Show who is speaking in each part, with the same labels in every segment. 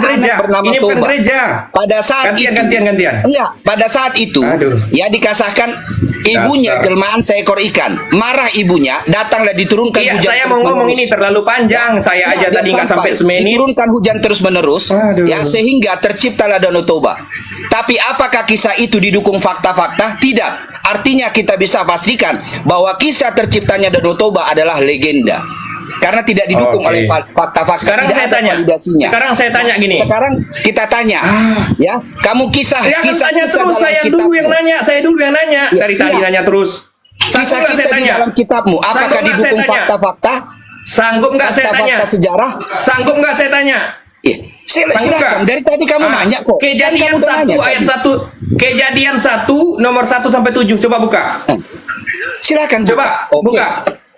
Speaker 1: gereja.
Speaker 2: bernama
Speaker 1: Ini bukan
Speaker 2: Toba.
Speaker 1: gereja.
Speaker 2: Pada saat
Speaker 1: Gantian.
Speaker 2: Enggak, pada saat itu ya dikasahkan ibunya
Speaker 1: Dasar.
Speaker 2: jelmaan seekor ikan. Marah ibunya, datanglah diturunkan
Speaker 1: Iya,
Speaker 2: hujan
Speaker 1: saya mau ngomong ini terlalu panjang. Saya aja
Speaker 2: biar
Speaker 1: tadi nggak sampai semenit.
Speaker 2: diturunkan hujan terus-menerus
Speaker 1: Aduh.
Speaker 2: ya, sehingga terciptalah Danau Toba. Tapi apakah kisah itu didukung fakta-fakta? Tidak. Artinya kita bisa pastikan bahwa kisah terciptanya Danau Toba adalah legenda. Karena tidak didukung oleh fakta-fakta.
Speaker 1: Sekarang
Speaker 2: tidak
Speaker 1: saya
Speaker 2: ada
Speaker 1: tanya.
Speaker 2: validasinya.
Speaker 1: Sekarang saya tanya gini.
Speaker 2: Sekarang kita tanya, ya, kamu kisah
Speaker 1: Ya kan tanya terus,
Speaker 2: dalam
Speaker 1: saya
Speaker 2: kitabmu.
Speaker 1: dulu yang nanya. Saya dulu yang nanya.
Speaker 2: Ya,
Speaker 1: Dari tadi
Speaker 2: iya.
Speaker 1: nanya terus. Sanggup nggak saya
Speaker 2: Kisah-kisah di
Speaker 1: tanya?
Speaker 2: dalam kitabmu, apakah
Speaker 1: Sanggup nggak saya
Speaker 2: didukung
Speaker 1: tanya?
Speaker 2: fakta-fakta?
Speaker 1: Sanggup nggak saya tanya?
Speaker 2: Fakta-fakta sejarah?
Speaker 1: Sanggup nggak saya tanya?
Speaker 2: Iya,
Speaker 1: Sanggup
Speaker 2: silakan.
Speaker 1: nggak?
Speaker 2: Dari tadi kamu nanya kok.
Speaker 1: Kejadian
Speaker 2: Kan kamu udah
Speaker 1: 1
Speaker 2: nanya
Speaker 1: ayat
Speaker 2: tadi.
Speaker 1: 1. Kejadian 1 nomor 1 sampai 7. Coba buka.
Speaker 2: Silakan
Speaker 1: Coba
Speaker 2: Oke.
Speaker 1: buka.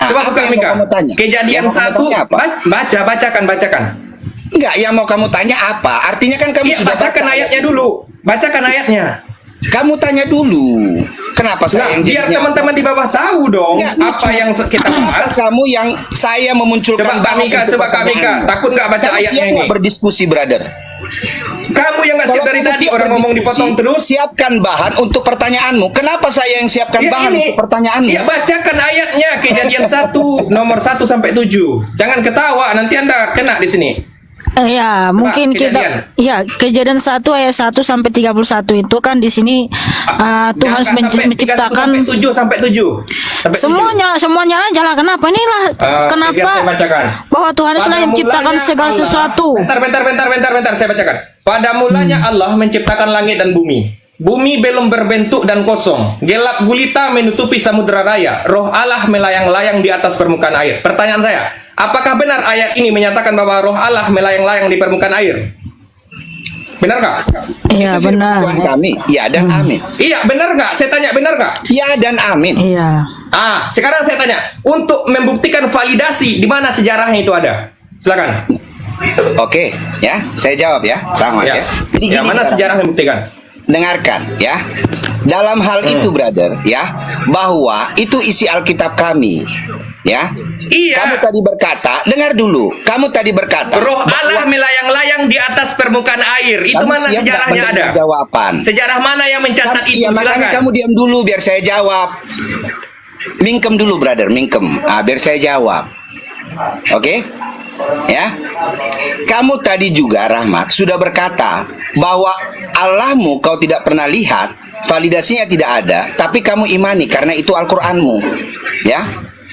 Speaker 1: Coba
Speaker 2: Apa
Speaker 1: buka
Speaker 2: yang mau
Speaker 1: Mika.
Speaker 2: kamu tanya?
Speaker 1: Kejadian
Speaker 2: Yang mau kamu
Speaker 1: 1
Speaker 2: tanya apa?
Speaker 1: bacakan.
Speaker 2: Enggak, yang mau kamu tanya apa? Artinya kan kamu
Speaker 1: Iya,
Speaker 2: sudah
Speaker 1: bacakan
Speaker 2: baca
Speaker 1: ayatnya dulu. Bacakan ayatnya.
Speaker 2: Kamu tanya dulu. Kenapa saya
Speaker 1: Nah,
Speaker 2: yang
Speaker 1: biar
Speaker 2: jadinya-
Speaker 1: teman-teman di bawah tahu dong
Speaker 2: Nggak
Speaker 1: apa
Speaker 2: lucu.
Speaker 1: yang kita bahas.
Speaker 2: Kamu yang saya memunculkan
Speaker 1: Coba Kak
Speaker 2: bahan
Speaker 1: Mika,
Speaker 2: untuk
Speaker 1: coba Kak Mika.
Speaker 2: pertanyaanmu.
Speaker 1: Takut nggak baca
Speaker 2: Kamu
Speaker 1: ayatnya
Speaker 2: siap
Speaker 1: ini?
Speaker 2: nggak berdiskusi, brother?
Speaker 1: Kamu yang nggak siap
Speaker 2: Kalau
Speaker 1: dari
Speaker 2: kamu
Speaker 1: tadi,
Speaker 2: siap
Speaker 1: orang ngomong
Speaker 2: berdiskusi,
Speaker 1: dipotong terus.
Speaker 2: Siapkan bahan untuk pertanyaanmu. Kenapa saya yang siapkan
Speaker 1: Ya
Speaker 2: bahan
Speaker 1: ini.
Speaker 2: untuk pertanyaanmu?
Speaker 1: Ya bacakan ayatnya. Kejadian 1 nomor 1 sampai 7. Jangan ketawa, nanti Anda kena di sini.
Speaker 3: Ya, mungkin
Speaker 1: Kejadian.
Speaker 3: kita ya Kejadian 1 ayat 1 sampai 31 itu kan di sini Tuhan
Speaker 1: Jangan sampai
Speaker 3: menciptakan
Speaker 1: 7 sampai 7.
Speaker 3: semuanya aja lah. Kenapa inilah
Speaker 1: Biar
Speaker 3: kenapa
Speaker 1: saya bacakan.
Speaker 3: bahwa Tuhan sudah
Speaker 1: Pada
Speaker 3: menciptakan
Speaker 1: mulanya
Speaker 3: segala
Speaker 1: Allah-
Speaker 3: sesuatu.
Speaker 1: Bentar, saya bacakan. Pada mulanya Allah menciptakan langit dan bumi. Bumi belum berbentuk dan kosong. Gelap gulita menutupi samudera raya. Roh Allah melayang-layang di atas permukaan air. Pertanyaan saya, apakah benar ayat ini menyatakan bahwa roh Allah melayang-layang di permukaan air? Benar nggak?
Speaker 3: Iya,
Speaker 2: Itu firman
Speaker 3: benar.
Speaker 2: Tuhan kami. Ya dan amin.
Speaker 1: Iya, benar nggak? Saya tanya, benar nggak?
Speaker 2: Ya dan amin.
Speaker 3: Iya.
Speaker 1: Sekarang saya tanya, untuk membuktikan validasi, di mana sejarahnya itu ada? Silakan.
Speaker 2: Oke, ya, saya jawab ya, Rahmat ya. Jadi
Speaker 1: Yang
Speaker 2: gini,
Speaker 1: mana
Speaker 2: brother.
Speaker 1: sejarah membuktikan?
Speaker 2: Dengarkan ya. Dalam hal itu, brother, ya, bahwa itu isi Alkitab kami, ya.
Speaker 1: Iya.
Speaker 2: Kamu tadi berkata, dengar dulu. Kamu tadi berkata,
Speaker 1: Roh Allah melayang-layang di atas permukaan air. Itu
Speaker 2: kamu
Speaker 1: mana
Speaker 2: siap nggak
Speaker 1: sejarahnya ada?
Speaker 2: menerima jawaban?
Speaker 1: Sejarah mana yang mencatat itu?
Speaker 2: Iya, makanya
Speaker 1: Silakan.
Speaker 2: kamu diam dulu biar saya jawab. Mingkem dulu, brother, mingkem. Biar saya jawab. Oke? Ya. Kamu tadi juga, Rahmat, sudah berkata bahwa Allahmu kau tidak pernah lihat, validasinya tidak ada, tapi kamu imani karena itu Al-Qur'anmu. Ya.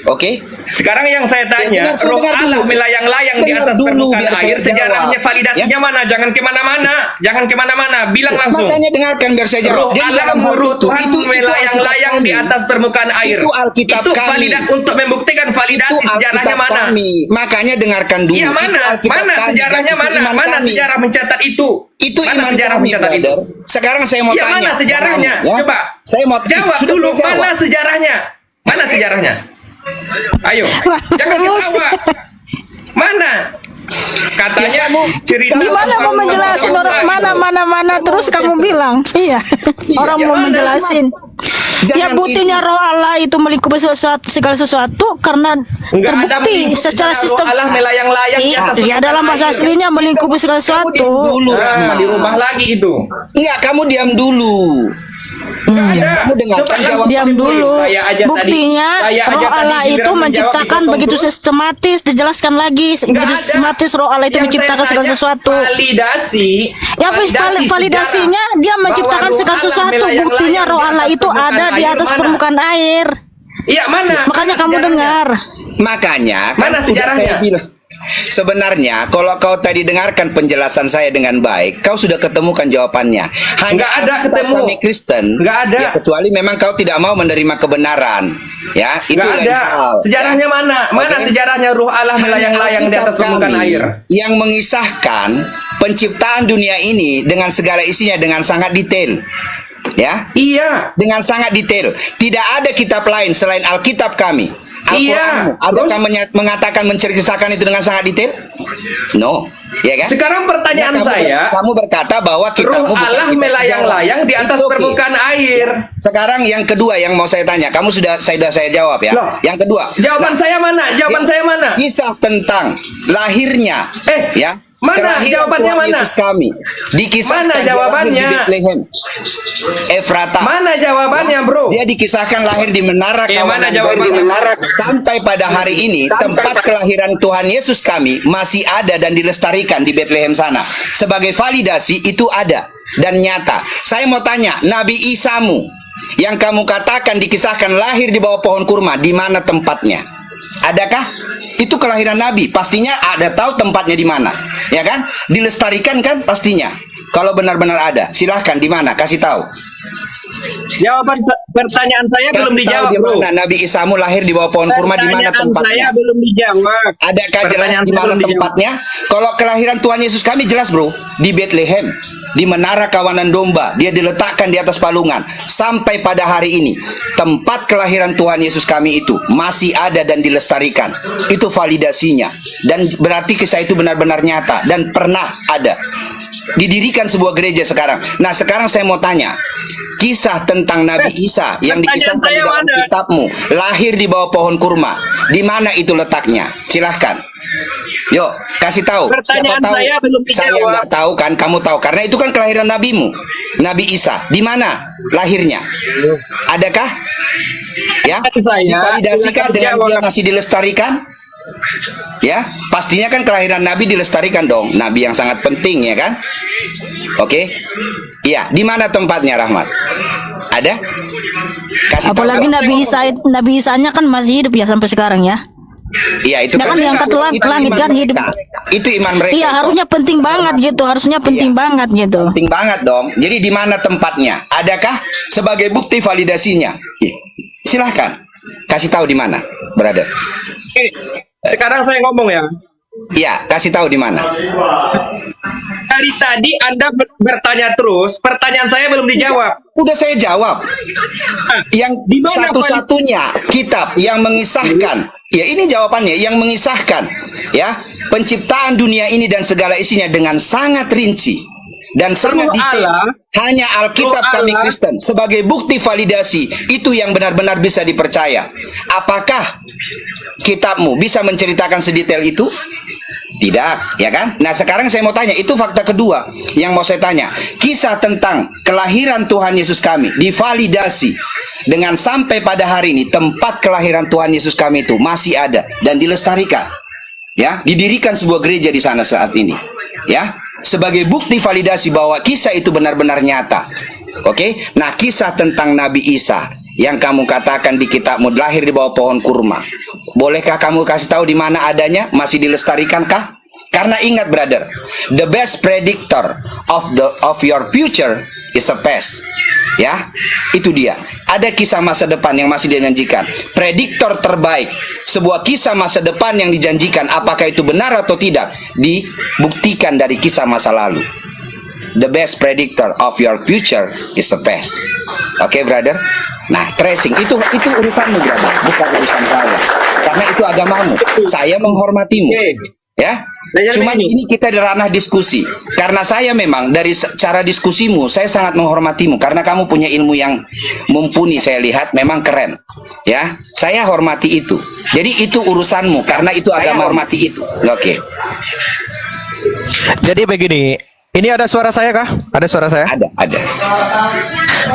Speaker 2: Oke?
Speaker 1: Sekarang yang saya tanya,
Speaker 2: dengar,
Speaker 1: roh
Speaker 2: dengar
Speaker 1: Allah
Speaker 2: dulu.
Speaker 1: melayang-layang di
Speaker 2: Dengar
Speaker 1: atas
Speaker 2: dulu,
Speaker 1: permukaan
Speaker 2: biar saya
Speaker 1: air. Sejarahnya,
Speaker 2: jawab.
Speaker 1: validasinya
Speaker 2: Ya.
Speaker 1: mana? Jangan kemana-mana. Jangan kemana-mana. Bilang langsung.
Speaker 2: Makanya dengarkan biar saya jawab.
Speaker 1: Roh
Speaker 2: Jadi
Speaker 1: Allah
Speaker 2: dalam hal
Speaker 1: roh
Speaker 2: itu,
Speaker 1: Tuhan melayang-layang
Speaker 2: Alkitab
Speaker 1: di
Speaker 2: kami.
Speaker 1: atas permukaan air.
Speaker 2: Itu Alkitab
Speaker 1: Itu
Speaker 2: kami.
Speaker 1: untuk membuktikan validasi
Speaker 2: Itu
Speaker 1: sejarahnya
Speaker 2: Alkitab
Speaker 1: mana?
Speaker 2: kami. Makanya dengarkan dulu.
Speaker 1: Iya, mana?
Speaker 2: Itu Alkitab
Speaker 1: Mana
Speaker 2: kami,
Speaker 1: sejarahnya
Speaker 2: dan itu
Speaker 1: mana?
Speaker 2: iman
Speaker 1: Mana
Speaker 2: kami.
Speaker 1: sejarah mencatat itu?
Speaker 2: Itu
Speaker 1: Mana
Speaker 2: iman
Speaker 1: sejarah
Speaker 2: kami,
Speaker 1: mencatat itu?
Speaker 2: brother. Sekarang saya mau
Speaker 1: Iya,
Speaker 2: tanya.
Speaker 1: mana sejarahnya?
Speaker 2: sama kamu, ya.
Speaker 1: Coba.
Speaker 2: Saya mau
Speaker 1: Jawab
Speaker 2: sudah
Speaker 1: dulu,
Speaker 2: saya jawab.
Speaker 1: mana sejarahnya? Mana sejarahnya? Ayo, jangan
Speaker 3: Emosi.
Speaker 1: ketawa. Mana? Katanya cerita
Speaker 3: Gimana mau
Speaker 1: tentang
Speaker 3: menjelasin
Speaker 1: bapaknya
Speaker 3: orang
Speaker 1: itu.
Speaker 3: mana terus kamu bilang? Iya. Orang
Speaker 1: ya
Speaker 3: mau
Speaker 1: mana?
Speaker 3: menjelasin. Ya
Speaker 2: Jangan
Speaker 3: buktinya roh Allah itu melingkupi segala sesuatu karena
Speaker 1: Enggak ada
Speaker 3: terbukti
Speaker 1: melingkupi
Speaker 3: secara
Speaker 1: roh
Speaker 3: sistem.
Speaker 1: Allah melayang-layang di atas
Speaker 3: Iya, dalam bahasa
Speaker 1: air.
Speaker 3: aslinya melingkupi segala
Speaker 2: Kamu
Speaker 3: sesuatu.
Speaker 2: diam dulu, Rahmat.
Speaker 1: Dirubah lagi itu.
Speaker 2: Enggak, kamu diam dulu.
Speaker 1: Ada.
Speaker 2: Kamu dengarkan
Speaker 1: Coba
Speaker 2: jawab.
Speaker 1: langsung
Speaker 3: Diam dulu.
Speaker 1: Saya aja
Speaker 3: Buktinya
Speaker 1: tadi, saya aja
Speaker 3: roh
Speaker 1: tadi
Speaker 3: Allah
Speaker 1: giliran
Speaker 3: itu
Speaker 1: menjawab,
Speaker 3: menciptakan
Speaker 1: dipotong
Speaker 3: begitu
Speaker 1: terus.
Speaker 3: sistematis. Dijelaskan lagi
Speaker 1: Nggak
Speaker 3: begitu
Speaker 1: ada.
Speaker 3: sistematis roh Allah itu
Speaker 1: Yang
Speaker 3: menciptakan
Speaker 1: saya
Speaker 3: segala
Speaker 1: tanya
Speaker 3: sesuatu.
Speaker 1: Validasi.
Speaker 3: Ya validasinya
Speaker 1: sejarah
Speaker 3: dia menciptakan
Speaker 1: bahwa roh
Speaker 3: segala
Speaker 1: Allah
Speaker 3: sesuatu.
Speaker 1: melayang-layang
Speaker 3: Buktinya
Speaker 1: di
Speaker 3: roh
Speaker 1: atas
Speaker 3: Allah itu
Speaker 1: permukaan
Speaker 3: ada di
Speaker 1: air,
Speaker 3: atas
Speaker 1: mana?
Speaker 3: permukaan air.
Speaker 1: Iya, mana?
Speaker 3: Makanya
Speaker 1: Mana
Speaker 3: kamu
Speaker 1: sejarahnya?
Speaker 3: dengar.
Speaker 2: Makanya
Speaker 1: Mana
Speaker 2: kan udah
Speaker 1: sejarahnya?
Speaker 2: saya bilang. Sebenarnya kalau kau tadi dengarkan penjelasan saya dengan baik, kau sudah ketemukan jawabannya.
Speaker 1: Nggak ada
Speaker 2: Alkitab
Speaker 1: ketemu.
Speaker 2: kami Kristen.
Speaker 1: Nggak ada.
Speaker 2: Ya, kecuali memang kau tidak mau menerima kebenaran. Ya, itu
Speaker 1: Nggak
Speaker 2: lain
Speaker 1: ada.
Speaker 2: hal.
Speaker 1: Sejarahnya mana? Mana
Speaker 2: Oke.
Speaker 1: sejarahnya roh Allah
Speaker 2: Hanya
Speaker 1: melayang-layang di atas
Speaker 2: Alkitab
Speaker 1: permukaan
Speaker 2: kami
Speaker 1: air?
Speaker 2: yang mengisahkan penciptaan dunia ini dengan segala isinya dengan sangat detail. Ya,
Speaker 1: Iya.
Speaker 2: dengan sangat detail. Tidak ada kitab lain selain Alkitab kami.
Speaker 1: Iya.
Speaker 2: Al-Quranmu. Adakah
Speaker 1: Terus?
Speaker 2: mengatakan menceritakan itu dengan sangat detail? No. Ya kan?
Speaker 1: Sekarang pertanyaan
Speaker 2: Ya,
Speaker 1: saya,
Speaker 2: kamu berkata bahwa kitabmu
Speaker 1: roh
Speaker 2: bukan
Speaker 1: Allah
Speaker 2: kitab
Speaker 1: melayang-layang
Speaker 2: sejarah.
Speaker 1: di atas
Speaker 2: It's okay.
Speaker 1: permukaan air.
Speaker 2: Sekarang yang kedua yang mau saya tanya, kamu sudah saya jawab ya.
Speaker 1: Loh.
Speaker 2: Yang kedua.
Speaker 1: Jawaban
Speaker 2: Nah,
Speaker 1: saya mana? Jawaban saya mana?
Speaker 2: kisah tentang lahirnya
Speaker 1: Eh,
Speaker 2: ya
Speaker 1: Mana
Speaker 2: Kelahiran
Speaker 1: jawabannya
Speaker 2: Tuhan
Speaker 1: mana?
Speaker 2: Yesus kami dikisahkan
Speaker 1: Mana
Speaker 2: dia lahir
Speaker 1: jawabannya?
Speaker 2: di Bethlehem, Efrata.
Speaker 1: Mana jawabannya, bro?
Speaker 2: Dia dikisahkan lahir di menara
Speaker 1: Mana
Speaker 2: kawanan
Speaker 1: jawabannya?
Speaker 2: sampai pada hari ini tempat kelahiran Tuhan Yesus kami masih ada dan dilestarikan di Bethlehem sana. Sebagai validasi itu ada dan nyata. Saya mau tanya, Nabi Isamu yang kamu katakan dikisahkan lahir di bawah pohon kurma, di mana tempatnya? Adakah? Itu kelahiran Nabi, pastinya ada tahu tempatnya di mana, ya kan? Dilestarikan kan pastinya. Kalau benar-benar ada, silahkan di mana, kasih tahu.
Speaker 1: Pertanyaan saya belum
Speaker 2: Kasih tahu
Speaker 1: dijawab,
Speaker 2: di
Speaker 1: bro.
Speaker 2: mana Nabi Isamu lahir di bawah pohon kurma, di mana
Speaker 1: Pertanyaan saya
Speaker 2: tempatnya?
Speaker 1: belum dijawab.
Speaker 2: Adakah jelas
Speaker 1: Pertanyaan
Speaker 2: di
Speaker 1: saya
Speaker 2: mana
Speaker 1: belum dijawab.
Speaker 2: tempatnya? Kalau kelahiran Tuhan Yesus kami jelas, bro, di Bethlehem, di menara kawanan domba, dia diletakkan di atas palungan. Sampai pada hari ini, tempat kelahiran Tuhan Yesus kami itu masih ada dan dilestarikan. Itu validasinya. Dan berarti kisah itu benar-benar nyata dan pernah ada. Didirikan sebuah gereja sekarang. Nah, sekarang saya mau tanya, kisah tentang Nabi Isa yang
Speaker 1: pertanyaan
Speaker 2: dikisahkan
Speaker 1: saya
Speaker 2: di dalam
Speaker 1: mana?
Speaker 2: kitabmu, lahir di bawah pohon kurma, di mana itu letaknya? Silahkan. Yuk, kasih tahu.
Speaker 1: Pertanyaan
Speaker 2: Siapa tahu?
Speaker 1: saya belum
Speaker 2: Saya
Speaker 1: dijawab.
Speaker 2: nggak tahu kan, kamu tahu. Karena itu kan kelahiran nabimu, Nabi Isa. Di mana lahirnya? Adakah? Ya,
Speaker 1: Saya
Speaker 2: divalidasikan
Speaker 1: tidak
Speaker 2: dengan
Speaker 1: terjawab.
Speaker 2: dia masih dilestarikan? Ya, pastinya kan kelahiran Nabi dilestarikan dong. Nabi yang sangat penting, ya kan? Oke. Iya, di mana tempatnya, Rahmat? Ada? Kasih tahu.
Speaker 3: Apalagi Nabi Isa-nya kan masih hidup ya sampai sekarang ya.
Speaker 2: Iya, itu
Speaker 3: Dia kan diangkat ke langit
Speaker 2: iman
Speaker 3: kan, hidup.
Speaker 2: mereka. Itu iman mereka.
Speaker 3: Iya,
Speaker 2: itu.
Speaker 3: harusnya penting banget gitu, harusnya penting banget gitu.
Speaker 2: Penting banget dong. Jadi di mana tempatnya? Adakah sebagai bukti validasinya? Silahkan. Kasih tahu di mana, brother.
Speaker 1: Oke, sekarang saya ngomong ya.
Speaker 2: Iya, kasih tahu di mana.
Speaker 1: Dari tadi Anda bertanya terus, pertanyaan saya belum dijawab.
Speaker 2: Udah saya jawab. Yang
Speaker 1: Di mana
Speaker 2: satu-satunya kitab yang mengisahkan, ya ini jawabannya, yang mengisahkan ya penciptaan dunia ini dan segala isinya dengan sangat rinci dan sangat detail.
Speaker 1: Allah,
Speaker 2: Hanya Alkitab
Speaker 1: Ruh
Speaker 2: kami
Speaker 1: Allah.
Speaker 2: Kristen sebagai bukti validasi itu yang benar-benar bisa dipercaya. Apakah kitabmu bisa menceritakan sedetail itu? Tidak, ya kan? Nah, sekarang saya mau tanya, itu fakta kedua yang mau saya tanya. Kisah tentang kelahiran Tuhan Yesus kami divalidasi dengan sampai pada hari ini tempat kelahiran Tuhan Yesus kami itu masih ada dan dilestarikan. Ya, didirikan sebuah gereja di sana saat ini. Ya, sebagai bukti validasi bahwa kisah itu benar-benar nyata. Oke? Nah, kisah tentang Nabi Isa yang kamu katakan di kitabmu lahir di bawah pohon kurma. Bolehkah kamu kasih tahu di mana adanya? Masih dilestarikankah? Karena ingat, brother, the best predictor of your future is the past. Ya, itu dia. Ada kisah masa depan yang masih dijanjikan. Prediktor terbaik sebuah kisah masa depan yang dijanjikan, apakah itu benar atau tidak, dibuktikan dari kisah masa lalu. The best predictor of your future is the past. Oke, brother. Nah, tracing itu urusanmu, brother, bukan urusan saya. Karena itu agamamu. Saya menghormatimu.
Speaker 1: Oke.
Speaker 2: Ya.
Speaker 1: Saya
Speaker 2: Cuman
Speaker 1: ini.
Speaker 2: ini kita di ranah diskusi. Karena saya memang dari cara diskusimu, saya sangat menghormatimu karena kamu punya ilmu yang mumpuni, saya lihat memang keren. Ya, saya hormati itu. Jadi itu urusanmu karena itu agama, hormati itu. Oke.
Speaker 4: Jadi begini, ini ada suara saya kah? Ada suara saya?
Speaker 2: Ada.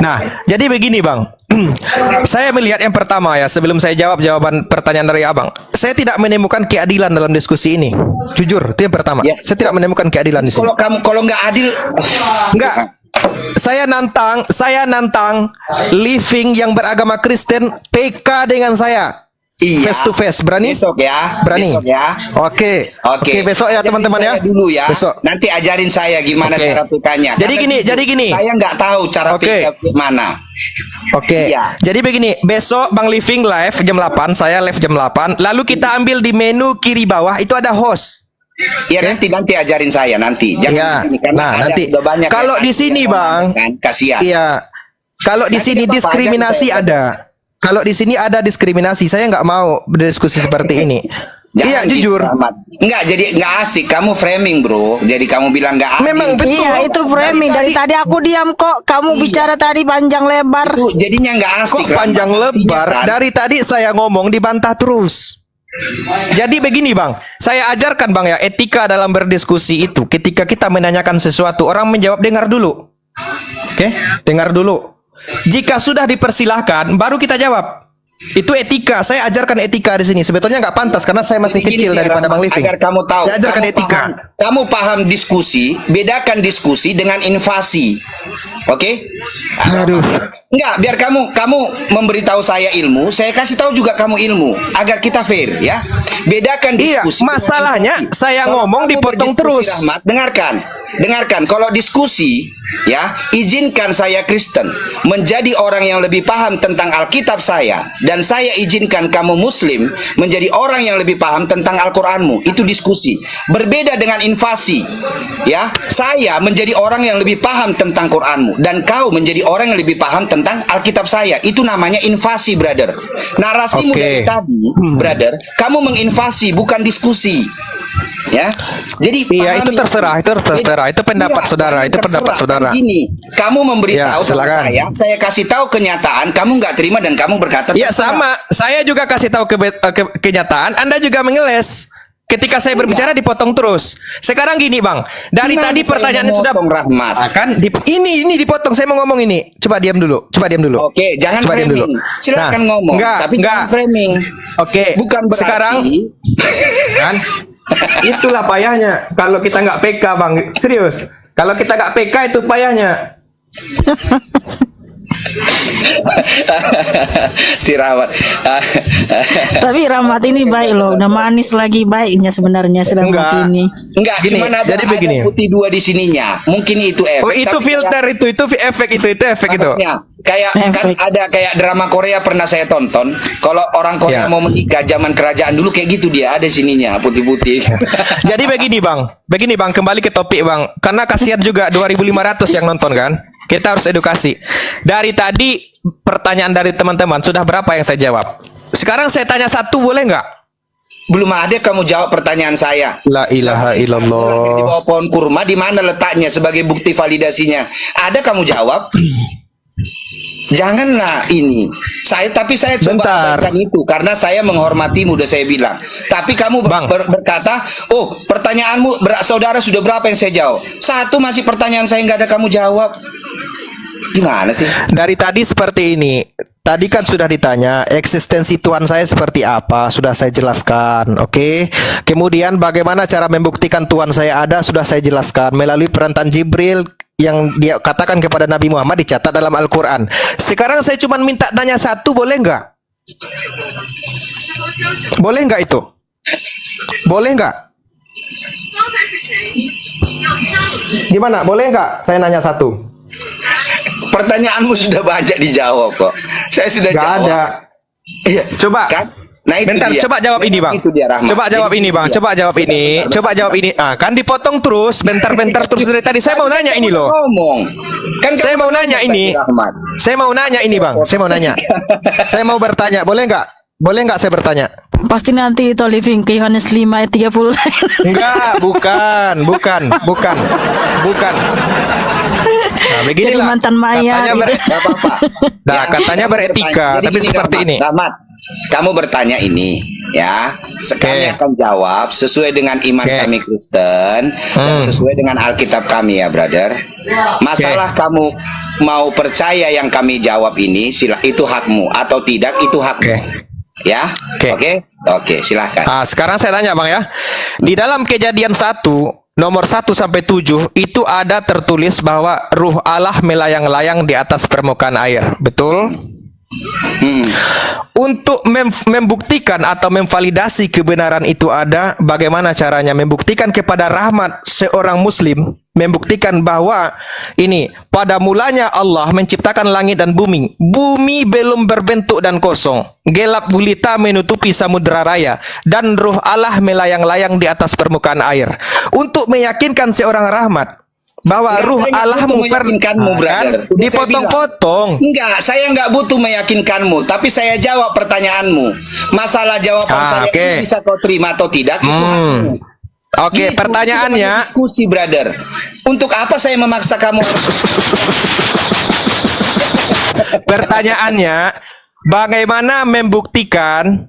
Speaker 4: Nah, jadi begini Bang. Saya melihat yang pertama ya, sebelum saya jawab jawaban pertanyaan dari Abang, saya tidak menemukan keadilan dalam diskusi ini. Jujur, itu yang pertama.
Speaker 2: Ya.
Speaker 4: Saya tidak menemukan keadilan di sini.
Speaker 2: Kalau nggak adil,
Speaker 4: Enggak. Saya nantang living yang beragama Kristen PK dengan saya.
Speaker 2: iya.
Speaker 4: Face to face, berani?
Speaker 2: Besok ya.
Speaker 4: Berani?
Speaker 2: Besok ya.
Speaker 4: Oke. Oke, besok ya
Speaker 2: Ajarin
Speaker 4: teman-teman ya.
Speaker 2: saya dulu ya.
Speaker 4: Besok.
Speaker 2: Nanti ajarin saya gimana
Speaker 4: Oke.
Speaker 2: cara PK-nya.
Speaker 4: Jadi gini.
Speaker 2: Saya nggak tahu cara
Speaker 4: Oke.
Speaker 2: PK mana.
Speaker 4: Oke.
Speaker 2: Iya.
Speaker 4: Jadi begini, besok Bang Living live jam 8, saya live jam 8. Lalu kita ambil di menu kiri bawah itu ada host.
Speaker 2: Ya nanti ajarin saya nanti. Jangan
Speaker 4: Iya.
Speaker 2: di sini, karena
Speaker 4: Nah,
Speaker 2: ada
Speaker 4: nanti.
Speaker 2: udah banyak.
Speaker 4: Kalau
Speaker 2: yang
Speaker 4: di sini,
Speaker 2: yang
Speaker 4: Bang.
Speaker 2: kan, kasihan.
Speaker 4: Iya. Kalau di
Speaker 2: Nanti
Speaker 4: sini
Speaker 2: nggak apa-apa,
Speaker 4: diskriminasi
Speaker 2: ajarin saya.
Speaker 4: ada. Kalau di sini ada diskriminasi, saya nggak mau berdiskusi seperti ini. Iya,
Speaker 2: Jangan
Speaker 4: jujur.
Speaker 2: gitu, Ahmad. Enggak, jadi nggak asik. Kamu framing, bro. Jadi kamu bilang nggak adil.
Speaker 4: Memang betul.
Speaker 3: Iya, itu framing. Dari tadi aku diam kok. Kamu
Speaker 2: Iya.
Speaker 3: bicara tadi panjang lebar.
Speaker 2: Itu jadinya nggak asik.
Speaker 4: Kok panjang
Speaker 2: Rahmat.
Speaker 4: lebar?
Speaker 2: Iya kan?
Speaker 4: Dari tadi saya ngomong dibantah terus. Jadi begini bang, saya ajarkan bang ya etika dalam berdiskusi itu. Ketika kita menanyakan sesuatu, orang menjawab dengar dulu. Oke, dengar dulu. Jika sudah dipersilahkan, baru kita jawab. Itu etika. Saya ajarkan etika di sini. Sebetulnya nggak pantas karena saya masih
Speaker 2: Begini
Speaker 4: kecil
Speaker 2: nih,
Speaker 4: daripada
Speaker 2: Rahmat,
Speaker 4: Bang Living.
Speaker 2: Agar kamu tahu.
Speaker 4: Saya ajarkan etika.
Speaker 2: Kamu paham diskusi, bedakan diskusi dengan invasi. Oke?
Speaker 4: Aduh.
Speaker 2: Enggak, biar kamu memberitahu saya ilmu, saya kasih tahu juga kamu ilmu agar kita fair ya. Bedakan
Speaker 4: Iya,
Speaker 2: diskusi. dengan
Speaker 4: masalahnya
Speaker 2: invasi.
Speaker 4: saya
Speaker 2: Kalau
Speaker 4: ngomong
Speaker 2: kamu
Speaker 4: dipotong
Speaker 2: berdiskusi,
Speaker 4: terus.
Speaker 2: Rahmat, dengarkan. Kalau diskusi ya, izinkan saya Kristen menjadi orang yang lebih paham tentang Alkitab saya, dan saya izinkan kamu Muslim menjadi orang yang lebih paham tentang Al-Qur'anmu. Itu diskusi. Berbeda dengan invasi. Ya, saya menjadi orang yang lebih paham tentang Qur'anmu dan kau menjadi orang yang lebih paham tentang Alkitab saya. Itu namanya invasi, brother. Narasimu
Speaker 4: Oke.
Speaker 2: dari tadi, brother, kamu menginvasi bukan diskusi. Ya. Jadi
Speaker 4: Iya, itu
Speaker 2: pahami.
Speaker 4: terserah, itu terserah. Itu pendapat
Speaker 2: Iya,
Speaker 4: saudara, itu
Speaker 2: terserah.
Speaker 4: pendapat saudara.
Speaker 2: Dan gini, kamu memberitahu
Speaker 4: Ya,
Speaker 2: sama
Speaker 4: silakan.
Speaker 2: saya kasih tahu kenyataan, kamu nggak terima dan kamu berkata
Speaker 4: Ya
Speaker 2: terserah.
Speaker 4: sama, saya juga kasih tahu kenyataan, Anda juga mengeles. Ketika saya berbicara dipotong terus. Sekarang gini bang, dari
Speaker 2: Gimana
Speaker 4: tadi
Speaker 2: saya
Speaker 4: pertanyaannya sudah
Speaker 2: memotong, Rahmat?
Speaker 4: akan ini dipotong. Saya mau ngomong ini. Coba diam dulu.
Speaker 2: Oke, jangan
Speaker 4: Coba diam
Speaker 2: framing.
Speaker 4: dulu.
Speaker 2: Silakan
Speaker 4: Nah,
Speaker 2: ngomong,
Speaker 4: enggak,
Speaker 2: tapi
Speaker 4: enggak.
Speaker 2: jangan framing.
Speaker 4: Oke.
Speaker 2: Bukan berarti
Speaker 4: Sekarang kan itulah payahnya kalau kita nggak PK bang. Serius. Kalau kita nggak PK itu payahnya.
Speaker 2: si Rahmat.
Speaker 3: Tapi Rahmat ini baik loh, udah manis lagi baiknya sebenarnya sedang
Speaker 4: Enggak.
Speaker 3: begini.
Speaker 2: Enggak,
Speaker 4: Gini,
Speaker 2: cuma ada,
Speaker 4: jadi begini.
Speaker 2: ada putih dua di sininya. Mungkin itu efek.
Speaker 4: Oh itu
Speaker 2: tapi
Speaker 4: filter itu efek itu efek itu.
Speaker 2: makanya, kayak
Speaker 3: Efek.
Speaker 2: kan ada kayak drama Korea pernah saya tonton. Kalau orang Korea
Speaker 4: Ya.
Speaker 2: mau menikah zaman kerajaan dulu kayak gitu, dia ada sininya putih-putih.
Speaker 4: Jadi begini bang, kembali ke topik bang. Karena kasihan juga 2.500 yang nonton kan. Kita harus edukasi. Dari tadi pertanyaan dari teman-teman sudah berapa yang saya jawab? Sekarang saya tanya satu boleh nggak?
Speaker 2: Belum ada kamu jawab pertanyaan saya.
Speaker 4: La ilaha
Speaker 2: Lahir di
Speaker 4: illallah.
Speaker 2: bawah pohon kurma, di mana letaknya sebagai bukti validasinya? Ada kamu jawab? Janganlah ini. Tapi saya coba
Speaker 4: Bentar.
Speaker 2: abaikan itu karena saya menghormatimu, udah saya bilang. Tapi kamu
Speaker 4: Bang.
Speaker 2: berkata, "Oh, pertanyaanmu saudara sudah berapa yang saya jawab?" Satu masih pertanyaan saya nggak ada kamu jawab. Gimana sih?
Speaker 4: Dari tadi seperti ini. Tadi kan sudah ditanya eksistensi Tuhan saya seperti apa, sudah saya jelaskan, oke. Kemudian bagaimana cara membuktikan Tuhan saya ada, sudah saya jelaskan melalui perantaraan Jibril yang dia katakan kepada Nabi Muhammad dicatat dalam Al-Quran. Sekarang saya cuma minta tanya satu, boleh nggak? Boleh nggak itu? Boleh nggak? Gimana? Boleh nggak? Saya nanya satu.
Speaker 2: Pertanyaanmu sudah banyak dijawab kok. Saya sudah
Speaker 4: Nggak
Speaker 2: jawab.
Speaker 4: ada.
Speaker 2: Iya.
Speaker 4: Coba.
Speaker 2: Kan? Nah, itu
Speaker 4: Bentar,
Speaker 2: dia.
Speaker 4: coba jawab ini bang.
Speaker 2: Itu dia, Rahmat.
Speaker 4: Coba jawab
Speaker 2: Jadi
Speaker 4: ini
Speaker 2: itu
Speaker 4: bang.
Speaker 2: dia.
Speaker 4: Coba jawab ini.
Speaker 2: Bentar,
Speaker 4: Coba jawab ini. Ah, kan dipotong terus. Bentar-bentar terus dari tadi. Saya mau nanya ini loh.
Speaker 2: Ngomong. Kan
Speaker 4: Saya
Speaker 2: kamu
Speaker 4: mau nanya
Speaker 2: ngomong
Speaker 4: ini.
Speaker 2: tadi, Rahmat.
Speaker 4: Saya mau nanya ini bang. Saya mau nanya. Saya mau bertanya. Boleh nggak? Boleh nggak saya bertanya?
Speaker 3: Pasti nanti itu living ke Yohanes 5 ayat 30.
Speaker 4: Enggak, bukan. Nah,
Speaker 3: Jadi
Speaker 4: beginilah.
Speaker 3: mantan Maya
Speaker 4: Katanya
Speaker 3: gitu.
Speaker 2: Gak apa-apa.
Speaker 4: Nah,
Speaker 2: Yang
Speaker 4: katanya
Speaker 2: kamu
Speaker 4: beretika,
Speaker 2: bertanya. Jadi
Speaker 4: tapi
Speaker 2: gini,
Speaker 4: seperti
Speaker 2: Rahmat.
Speaker 4: ini.
Speaker 2: Rahmat, kamu bertanya ini, ya. Kami
Speaker 4: Oke.
Speaker 2: akan jawab sesuai dengan iman
Speaker 4: Oke.
Speaker 2: kami Kristen dan sesuai dengan Alkitab kami ya, brother. Masalah kamu mau percaya yang kami jawab ini, itu hakmu atau tidak itu hakmu.
Speaker 4: Oke.
Speaker 2: Ya,
Speaker 4: Oke.
Speaker 2: Oke, silahkan.
Speaker 4: Ah, sekarang saya tanya bang ya. Di dalam Kejadian 1 nomor 1 sampai 7 itu ada tertulis bahwa Ruh Allah melayang-layang di atas permukaan air. Betul?
Speaker 2: Hmm.
Speaker 4: Untuk membuktikan atau memvalidasi kebenaran itu ada, bagaimana caranya membuktikan kepada Rahmat seorang muslim, membuktikan bahwa ini pada mulanya Allah menciptakan langit dan bumi. Bumi belum berbentuk dan kosong. Gelap gulita menutupi samudera raya dan Ruh Allah melayang-layang di atas permukaan air. Untuk meyakinkan seorang Rahmat bahwa
Speaker 2: Enggak,
Speaker 4: Ruh
Speaker 2: saya nggak
Speaker 4: Allah
Speaker 2: butuh meyakinkanmu, brother.
Speaker 4: kan
Speaker 2: Udah saya
Speaker 4: dipotong-potong.
Speaker 2: Enggak, saya nggak butuh meyakinkanmu, tapi saya jawab pertanyaanmu. Masalah jawaban saya
Speaker 4: oke.
Speaker 2: ini bisa kau terima atau tidak itu hakmu.
Speaker 4: Oke,
Speaker 2: Itu
Speaker 4: pertanyaannya
Speaker 2: namanya diskusi, brother. Untuk apa saya memaksa kamu?
Speaker 4: Pertanyaannya, bagaimana membuktikan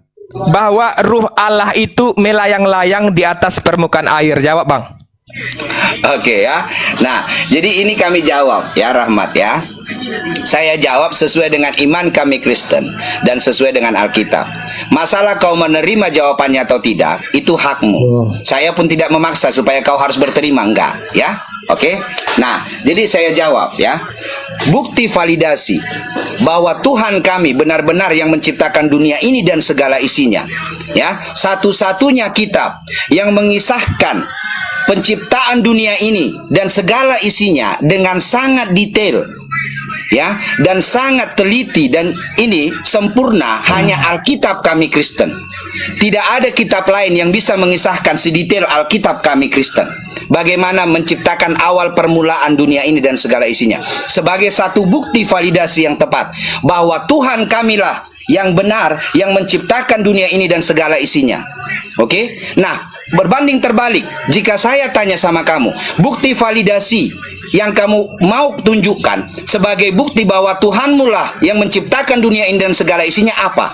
Speaker 4: bahwa ruh Allah itu melayang-layang di atas permukaan air? Jawab, Bang.
Speaker 2: Oke ya. Nah, jadi ini kami jawab ya, Rahmat ya. Saya jawab sesuai dengan iman kami Kristen dan sesuai dengan Alkitab. Masalah kau menerima jawabannya atau tidak, itu hakmu. Saya pun tidak memaksa supaya kau harus berterima, enggak ya. Oke. Nah, jadi saya jawab ya. Bukti validasi bahwa Tuhan kami benar-benar yang menciptakan dunia ini dan segala isinya. Ya, satu-satunya kitab yang mengisahkan penciptaan dunia ini dan segala isinya dengan sangat detail ya, dan sangat teliti, dan ini sempurna hanya Alkitab kami Kristen. Tidak ada kitab lain yang bisa mengisahkan sedetail Alkitab kami Kristen. Bagaimana menciptakan awal permulaan dunia ini dan segala isinya. Sebagai satu bukti validasi yang tepat bahwa Tuhan kamilah yang benar yang menciptakan dunia ini dan segala isinya. Oke? Nah, berbanding terbalik, jika saya tanya sama kamu, bukti validasi yang kamu mau tunjukkan sebagai bukti bahwa Tuhanmu lah yang menciptakan dunia ini dan segala isinya, apa?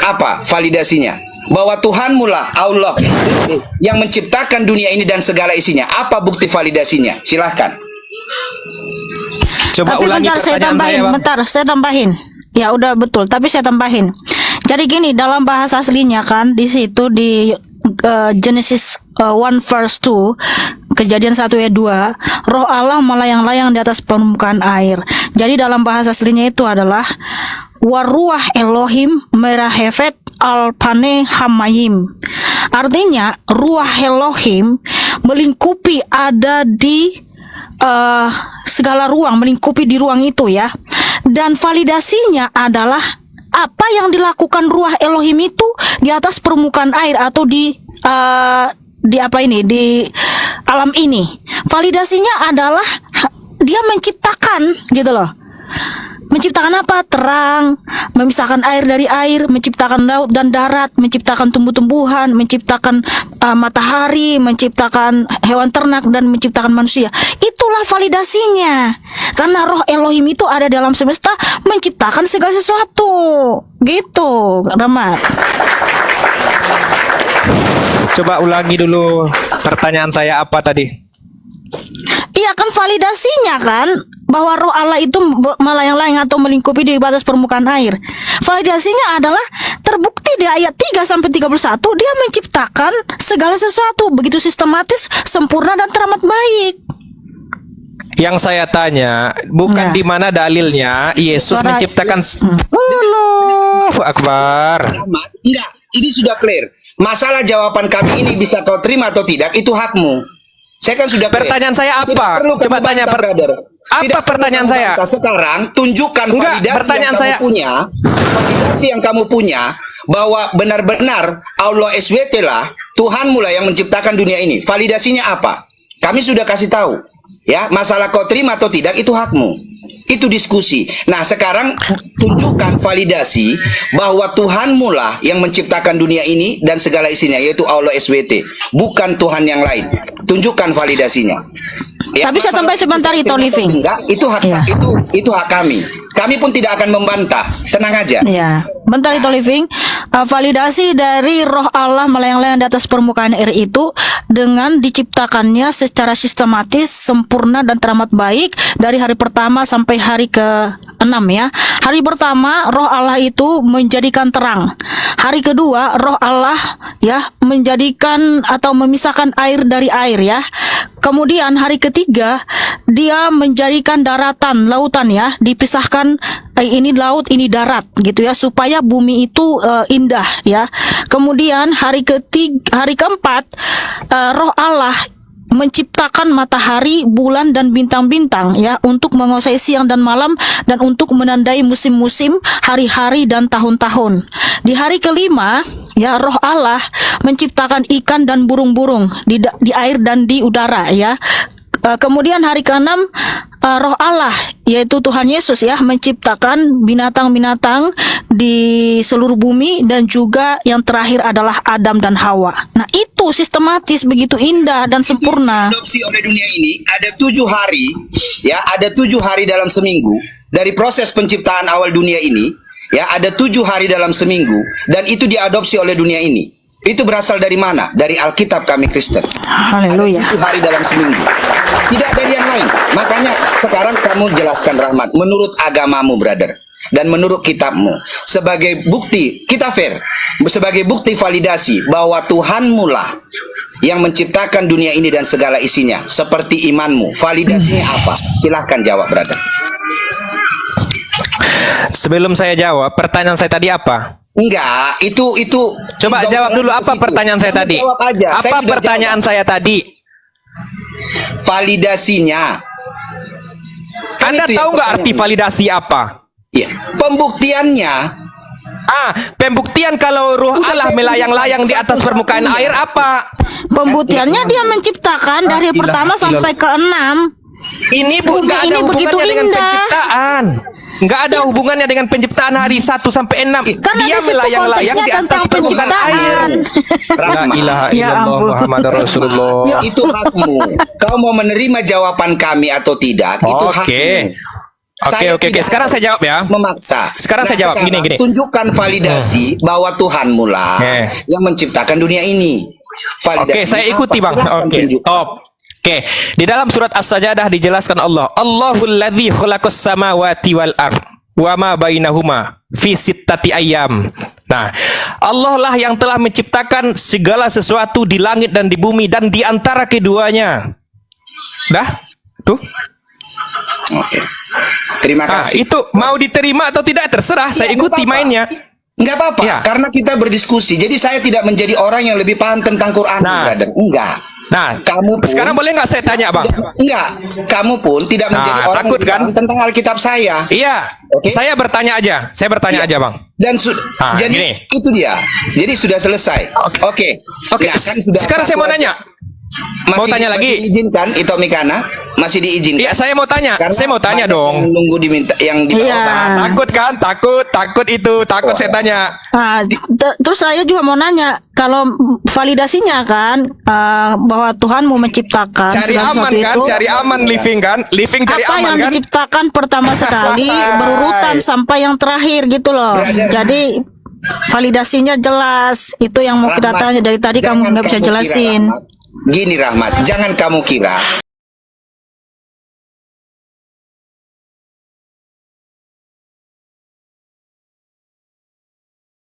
Speaker 2: Apa validasinya? Bahwa Tuhanmu lah Allah yang menciptakan dunia ini dan segala isinya. Apa bukti validasinya? Silahkan.
Speaker 4: Coba
Speaker 3: Tapi
Speaker 4: ulangi
Speaker 3: bentar saya
Speaker 4: pertanyaan
Speaker 3: tambahin,
Speaker 4: saya, Bang.
Speaker 3: bentar saya tambahin. Ya udah betul, tapi saya tambahin. Jadi gini, dalam bahasa aslinya kan di situ di Genesis 1 verse 2, Kejadian 1 ayat 2, roh Allah melayang-layang di atas permukaan air. Jadi dalam bahasa aslinya itu adalah waruah Elohim merahefet al pane hamayim. Artinya ruah Elohim melingkupi ada di segala ruang, melingkupi di ruang itu ya. Dan validasinya adalah apa yang dilakukan ruah Elohim itu di atas permukaan air atau di apa ini, di alam ini. Validasinya adalah dia menciptakan gitu loh. Menciptakan apa? Terang, memisahkan air dari air, menciptakan laut dan darat, menciptakan tumbuh-tumbuhan, menciptakan matahari, menciptakan hewan ternak, dan menciptakan manusia. Itulah validasinya. Karena roh Elohim itu ada dalam semesta, menciptakan segala sesuatu. Gitu, Rahmat.
Speaker 4: Coba ulangi dulu pertanyaan saya apa tadi?
Speaker 3: Iya kan validasinya kan bahwa roh Allah itu melayang-layang atau melingkupi di batas permukaan air. Validasinya adalah terbukti di ayat 3 sampai 31 dia menciptakan segala sesuatu begitu sistematis, sempurna dan teramat baik.
Speaker 4: Yang saya tanya bukan
Speaker 3: Nah.
Speaker 4: di mana dalilnya Yesus
Speaker 3: Suara-
Speaker 4: menciptakan. Allahu Akbar.
Speaker 2: Rahmat, enggak, ini sudah clear. Masalah jawaban kami ini bisa kau terima atau tidak, itu hakmu. Saya kan sudah clear.
Speaker 4: Pertanyaan saya
Speaker 2: Tidak
Speaker 4: apa?
Speaker 2: perlu kamu
Speaker 4: Coba tanya
Speaker 2: bantah, brother.
Speaker 4: apa
Speaker 2: Tidak perlu
Speaker 4: pertanyaan
Speaker 2: kamu
Speaker 4: saya?
Speaker 2: bantah. Sekarang tunjukkan
Speaker 4: Enggak,
Speaker 2: validasi
Speaker 4: pertanyaan
Speaker 2: yang kamu
Speaker 4: saya-
Speaker 2: punya, validasi yang kamu punya bahwa benar-benar Allah SWT lah Tuhanmu lah yang menciptakan dunia ini. Validasinya apa? Kami sudah kasih tahu. Ya, masalah kau terima atau tidak itu hakmu. Itu diskusi. Nah, sekarang tunjukkan validasi bahwa Tuhanmu lah yang menciptakan dunia ini dan segala isinya, yaitu Allah SWT, bukan Tuhan yang lain. Tunjukkan validasinya. Ya,
Speaker 3: Tapi saya tambah sebentar itu, Living.
Speaker 2: Enggak, itu hak
Speaker 3: Iya.
Speaker 2: itu hak kami. Kami pun tidak akan membantah. Tenang aja.
Speaker 3: Ya, bentar itu Living. Validasi dari roh Allah melayang-layang di atas permukaan air itu dengan diciptakannya secara sistematis, sempurna dan teramat baik dari hari pertama sampai hari ke-6 ya. Hari pertama roh Allah itu menjadikan terang. Hari kedua roh Allah ya menjadikan atau memisahkan air dari air ya. Kemudian hari ketiga dia menjadikan daratan, lautan ya, dipisahkan ini laut, ini darat gitu ya, supaya bumi itu indah ya. Kemudian hari keempat roh Allah menciptakan matahari, bulan dan bintang-bintang ya untuk menguasai siang dan malam dan untuk menandai musim-musim, hari-hari dan tahun-tahun. Di hari kelima ya roh Allah menciptakan ikan dan burung-burung di air dan di udara ya. Kemudian hari ke-6 roh Allah yaitu Tuhan Yesus ya menciptakan binatang-binatang di seluruh bumi dan juga yang terakhir adalah Adam dan Hawa. Nah itu sistematis begitu indah dan sempurna.
Speaker 2: Adopsi oleh dunia ini ada 7 hari, ya ada 7 hari dalam seminggu dari proses penciptaan awal dunia ini Ya, ada 7 hari dalam seminggu, dan itu diadopsi oleh dunia ini. Itu berasal dari mana? Dari Alkitab kami Kristen.
Speaker 3: Haleluya.
Speaker 2: 7 hari dalam seminggu. Tidak dari yang lain. Makanya sekarang kamu jelaskan, Rahmat, menurut agamamu, brother, dan menurut kitabmu, sebagai bukti, kita fair, sebagai bukti validasi bahwa Tuhanmu lah yang menciptakan dunia ini dan segala isinya, seperti imanmu. Validasinya apa? Silahkan jawab, brother.
Speaker 4: Sebelum saya jawab, pertanyaan saya tadi apa?
Speaker 2: Enggak, itu
Speaker 4: Coba
Speaker 2: nggak
Speaker 4: jawab
Speaker 2: usah
Speaker 4: dulu
Speaker 2: ke
Speaker 4: apa
Speaker 2: situ.
Speaker 4: pertanyaan saya
Speaker 2: Kamu
Speaker 4: tadi?
Speaker 2: jawab aja. Saya
Speaker 4: Apa
Speaker 2: sudah
Speaker 4: pertanyaan
Speaker 2: jawab.
Speaker 4: saya tadi?
Speaker 2: Validasinya. Kan
Speaker 4: Anda
Speaker 2: itu yang
Speaker 4: tahu nggak arti
Speaker 2: pertanyaan.
Speaker 4: validasi apa?
Speaker 2: Iya, pembuktiannya.
Speaker 4: Pembuktian kalau ruh
Speaker 2: Bukan
Speaker 4: Allah
Speaker 2: saya
Speaker 4: melayang-layang di atas permukaan
Speaker 2: satu-satunya.
Speaker 4: air apa?
Speaker 3: Pembuktiannya dia menciptakan dari
Speaker 4: ilaha
Speaker 3: pertama sampai ke-6.
Speaker 4: Ini
Speaker 3: Bumi
Speaker 4: nggak ada
Speaker 3: ini begitu
Speaker 4: hubungannya dengan
Speaker 3: indah.
Speaker 4: penciptaan. Nggak ada hubungannya dengan penciptaan hari 1 sampai 6.
Speaker 3: Kan
Speaker 4: Dia
Speaker 3: ada situ
Speaker 4: melayang-layang
Speaker 3: konteksnya
Speaker 4: di atas
Speaker 3: tentang
Speaker 4: permukaan air.
Speaker 3: penciptaan.
Speaker 4: La
Speaker 2: Rahmat,
Speaker 4: ilaha
Speaker 3: Ya
Speaker 4: illallah
Speaker 3: ampun.
Speaker 4: Muhammad Rasulullah.
Speaker 2: itu hakmu. Kau mau menerima jawaban kami atau tidak, itu hakmu.
Speaker 4: Oke.
Speaker 2: tidak
Speaker 4: Sekarang saya jawab ya.
Speaker 2: memaksa.
Speaker 4: Sekarang saya jawab,
Speaker 2: sekarang
Speaker 4: gini.
Speaker 2: Tunjukkan validasi bahwa Tuhanmu lah yang menciptakan dunia ini.
Speaker 4: Oke, saya ikuti, Bang.
Speaker 2: Silahkan
Speaker 4: Oke,
Speaker 2: tunjukkan.
Speaker 4: top. Oke, di dalam surat As-Sajdah dijelaskan Allah, Allahul ladzi khalaqas samawati wal ard wa ma bainahuma fi sittati ayyam. Nah, Allah lah yang telah menciptakan segala sesuatu di langit dan di bumi dan di antara keduanya. Dah? Tuh.
Speaker 2: Oke. Terima kasih.
Speaker 4: Itu mau diterima atau tidak terserah, saya
Speaker 2: Iya, nggak
Speaker 4: ikuti
Speaker 2: apa-apa.
Speaker 4: mainnya.
Speaker 2: Enggak apa-apa,
Speaker 4: Iya.
Speaker 2: karena kita berdiskusi. Jadi saya tidak menjadi orang yang lebih paham tentang Quran,
Speaker 4: Nah.
Speaker 2: brother. Enggak.
Speaker 4: Nah,
Speaker 2: Kamu pun
Speaker 4: sekarang boleh nggak saya tanya, Bang?
Speaker 2: Enggak. Kamu pun tidak menjadi
Speaker 4: Nah,
Speaker 2: orang
Speaker 4: takut
Speaker 2: yang
Speaker 4: kan?
Speaker 2: paham tentang Alkitab saya.
Speaker 4: Iya.
Speaker 2: Oke.
Speaker 4: Saya bertanya aja.
Speaker 2: Iya.
Speaker 4: Bang.
Speaker 2: Dan
Speaker 4: Nah,
Speaker 2: jadi
Speaker 4: gini.
Speaker 2: itu dia. Jadi sudah selesai. Oke.
Speaker 4: Oke,
Speaker 2: Nah, kan sudah
Speaker 4: sekarang saya mau nanya. Mau tanya lagi?
Speaker 2: Masih diizinkan Ito Mikana? Masih diizinkan?
Speaker 4: Iya, saya mau tanya.
Speaker 2: Karena
Speaker 4: Saya mau tanya
Speaker 2: banyak
Speaker 4: dong.
Speaker 2: Yang nunggu diminta yang di
Speaker 3: Iya.
Speaker 4: Takut kan? Takut itu. Takut saya tanya.
Speaker 3: Nah, terus saya juga mau nanya, kalau validasinya kan bahwa Tuhan mau menciptakan
Speaker 4: Cari
Speaker 3: segala
Speaker 4: aman
Speaker 3: sesuatu
Speaker 4: kan?
Speaker 3: itu,
Speaker 4: Cari aman living kan? Living cari
Speaker 3: apa
Speaker 4: aman
Speaker 3: yang
Speaker 4: kan?
Speaker 3: diciptakan pertama sekali berurutan sampai yang terakhir gitu loh.
Speaker 2: Brother.
Speaker 3: Jadi validasinya jelas. Itu yang mau kita
Speaker 2: Rahmat,
Speaker 3: tanya dari tadi
Speaker 2: jangan
Speaker 3: kamu nggak bisa
Speaker 2: kira,
Speaker 3: jelasin.
Speaker 2: Rahmat. Gini, Rahmat, jangan kamu kira